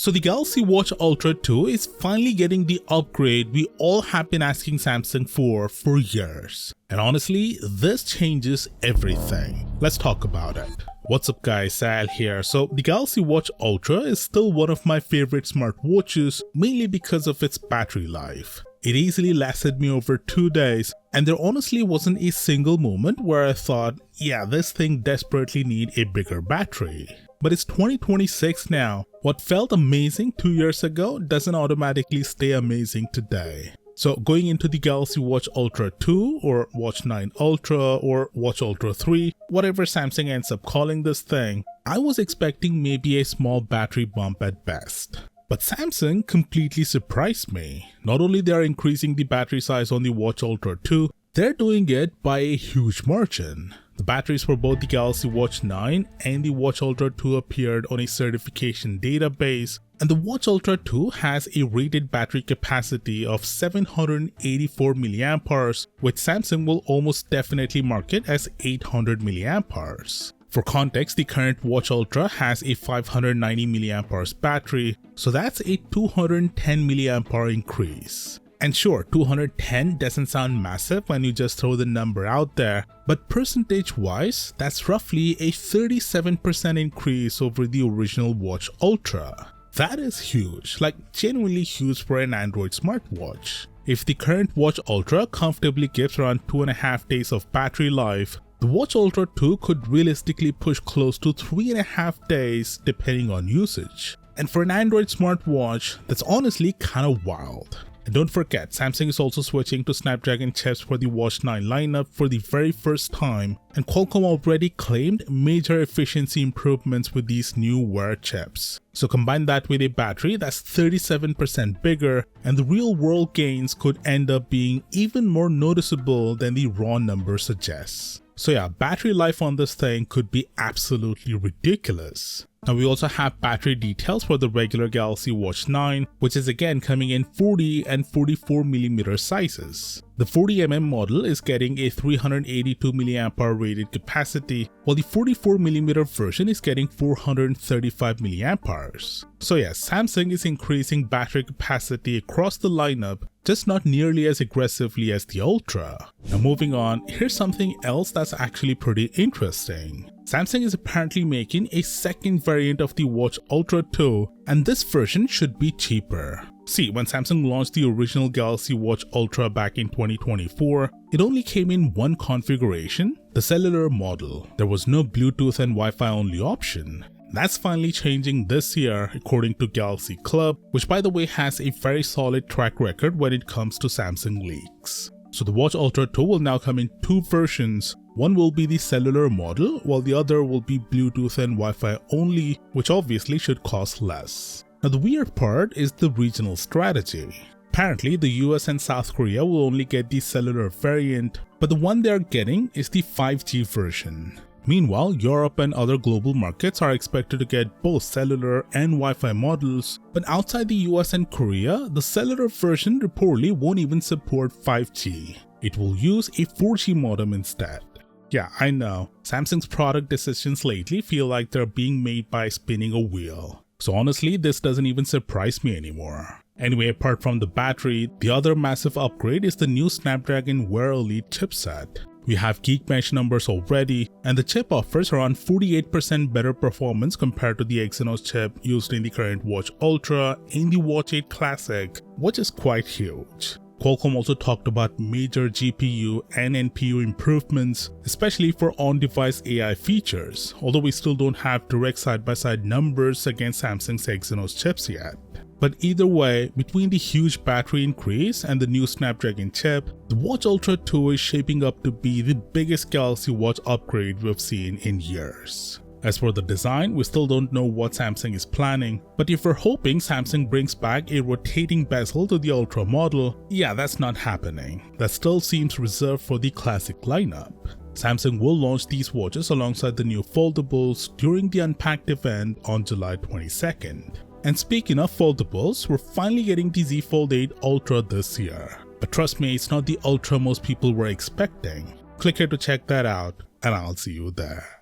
So the Galaxy Watch Ultra 2 is finally getting the upgrade we all have been asking Samsung for years. And honestly, this changes everything. Let's talk about it. What's up guys, Sal here. So the Galaxy Watch Ultra is still one of my favorite smartwatches, mainly because of its battery life. It easily lasted me over 2 days, and there honestly wasn't a single moment where I thought, yeah, this thing desperately needs a bigger battery. But it's 2026 now. What felt amazing 2 years ago doesn't automatically stay amazing today. So going into the Galaxy Watch Ultra 2 or Watch 9 Ultra or Watch Ultra 3, whatever Samsung ends up calling this thing, I was expecting maybe a small battery bump at best. But Samsung completely surprised me. Not only they are increasing the battery size on the Watch Ultra 2, they're doing it by a huge margin. The batteries for both the Galaxy Watch 9 and the Watch Ultra 2 appeared on a certification database, and the Watch Ultra 2 has a rated battery capacity of 784 mAh, which Samsung will almost definitely market as 800 mAh. For context, the current Watch Ultra has a 590 mAh battery, so that's a 210 mAh increase. And sure, 210 doesn't sound massive when you just throw the number out there, but percentage-wise, that's roughly a 37% increase over the original Watch Ultra. That is huge, like genuinely huge for an Android smartwatch. If the current Watch Ultra comfortably gives around 2.5 days of battery life, the Watch Ultra 2 could realistically push close to 3.5 days depending on usage. And for an Android smartwatch, that's honestly kinda wild. And don't forget, Samsung is also switching to Snapdragon chips for the Watch 9 lineup for the very first time, and Qualcomm already claimed major efficiency improvements with these new Wear chips. So combine that with a battery that's 37% bigger, and the real world gains could end up being even more noticeable than the raw number suggests. So yeah, battery life on this thing could be absolutely ridiculous. Now we also have battery details for the regular Galaxy Watch 9, which is again coming in 40 and 44mm sizes. The 40mm model is getting a 382 mAh rated capacity, while the 44mm version is getting 435 mAh. So yes, Samsung is increasing battery capacity across the lineup, just not nearly as aggressively as the Ultra. Now moving on, here's something else that's actually pretty interesting. Samsung is apparently making a second variant of the Watch Ultra 2, and this version should be cheaper. See, when Samsung launched the original Galaxy Watch Ultra back in 2024, it only came in one configuration, the cellular model. There was no Bluetooth and Wi-Fi only option. That's finally changing this year according to Galaxy Club, which by the way has a very solid track record when it comes to Samsung leaks. So the Watch Ultra 2 will now come in two versions. One will be the cellular model, while the other will be Bluetooth and Wi-Fi only, which obviously should cost less. Now the weird part is the regional strategy. Apparently the US and South Korea will only get the cellular variant, but the one they are getting is the 5G version. Meanwhile, Europe and other global markets are expected to get both cellular and Wi-Fi models, but outside the US and Korea, the cellular version reportedly won't even support 5G. It will use a 4G modem instead. Yeah, I know, Samsung's product decisions lately feel like they're being made by spinning a wheel. So honestly, this doesn't even surprise me anymore. Anyway, apart from the battery, the other massive upgrade is the new Snapdragon Wear Elite chipset. We have Geekbench numbers already, and the chip offers around 48% better performance compared to the Exynos chip used in the current Watch Ultra and the Watch 8 Classic, which is quite huge. Qualcomm also talked about major GPU and NPU improvements, especially for on-device AI features, although we still don't have direct side-by-side numbers against Samsung's Exynos chips yet. But either way, between the huge battery increase and the new Snapdragon chip, the Watch Ultra 2 is shaping up to be the biggest Galaxy Watch upgrade we've seen in years. As for the design, we still don't know what Samsung is planning, but if we're hoping Samsung brings back a rotating bezel to the Ultra model, yeah, that's not happening. That still seems reserved for the classic lineup. Samsung will launch these watches alongside the new foldables during the Unpacked event on July 22nd. And speaking of foldables, we're finally getting the Z Fold 8 Ultra this year. But trust me, it's not the Ultra most people were expecting. Click here to check that out, and I'll see you there.